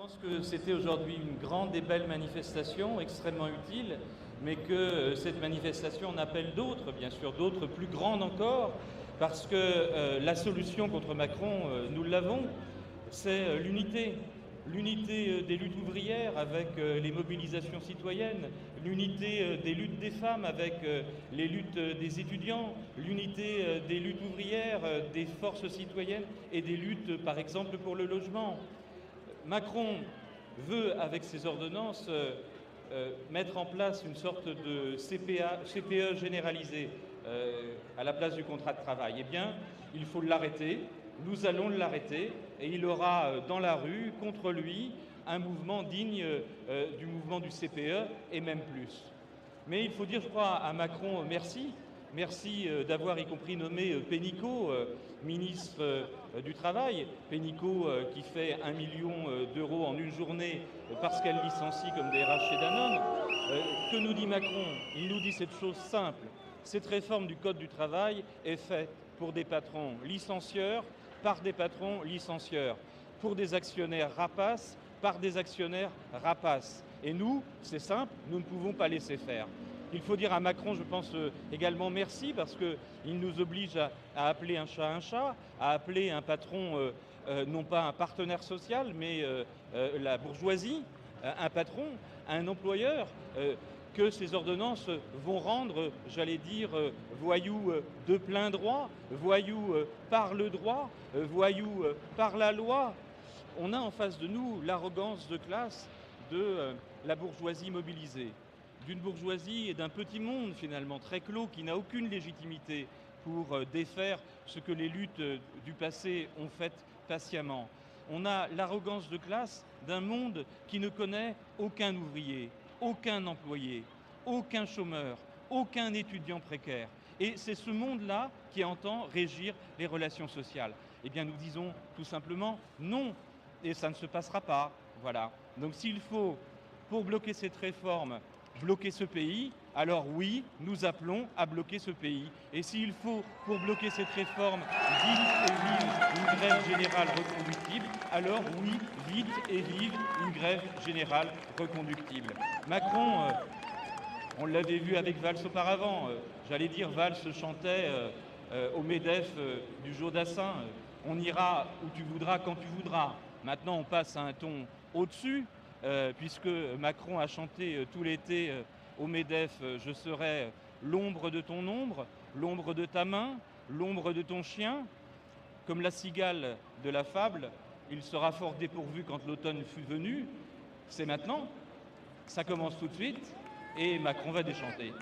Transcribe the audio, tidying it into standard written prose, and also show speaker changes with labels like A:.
A: pense que c'était aujourd'hui une grande et belle manifestation, extrêmement utile, mais que cette manifestation en appelle d'autres, bien sûr, d'autres plus grandes encore, parce que la solution contre Macron, nous l'avons, c'est l'unité. L'unité des luttes ouvrières avec les mobilisations citoyennes, l'unité des luttes des femmes avec les luttes des étudiants, l'unité des luttes ouvrières, des forces citoyennes et des luttes, par exemple, pour le logement. Macron veut, avec ses ordonnances, mettre en place une sorte de CPE généralisé à la place du contrat de travail. Eh bien, il faut l'arrêter. Nous allons l'arrêter et il aura dans la rue, contre lui, un mouvement digne du mouvement du CPE et même plus. Mais il faut dire, je crois, à Macron merci. Merci d'avoir y compris nommé Pénicaud, ministre du Travail. Pénicaud qui fait 1 million d'euros en une journée parce qu'elle licencie comme des RH chez Danone. Que nous dit Macron? Il nous dit cette chose simple. Cette réforme du Code du travail est faite pour des patrons licencieurs, par des patrons licencieurs, pour des actionnaires rapaces, par des actionnaires rapaces. Et nous, c'est simple, nous ne pouvons pas laisser faire. Il faut dire à Macron, je pense également merci, parce qu'il nous oblige à appeler un chat, à appeler un patron, non pas un partenaire social, mais la bourgeoisie, un patron, un employeur, que ces ordonnances vont rendre, j'allais dire, voyous de plein droit, voyous par le droit, voyous par la loi. On a en face de nous l'arrogance de classe de la bourgeoisie mobilisée, d'une bourgeoisie et d'un petit monde finalement très clos qui n'a aucune légitimité pour défaire ce que les luttes du passé ont fait patiemment. On a l'arrogance de classe d'un monde qui ne connaît aucun ouvrier, aucun employé, aucun chômeur, aucun étudiant précaire. Et c'est ce monde-là qui entend régir les relations sociales. Eh bien, nous disons tout simplement non, et ça ne se passera pas. Voilà. Donc s'il faut, pour bloquer cette réforme, bloquer ce pays, alors oui, nous appelons à bloquer ce pays. Et s'il faut, pour bloquer cette réforme, vite et vive une grève générale reconductible, alors oui, vite et vive une grève générale reconductible. Macron, on l'avait vu avec Valls auparavant, j'allais dire Valls chantait au MEDEF du Jodassin, on ira où tu voudras quand tu voudras. Maintenant on passe à un ton au-dessus, puisque Macron a chanté tout l'été au MEDEF « Je serai l'ombre de ton ombre, l'ombre de ta main, l'ombre de ton chien ». Comme la cigale de la fable, il sera fort dépourvu quand l'automne fut venu. C'est maintenant, ça commence tout de suite, et Macron va déchanter.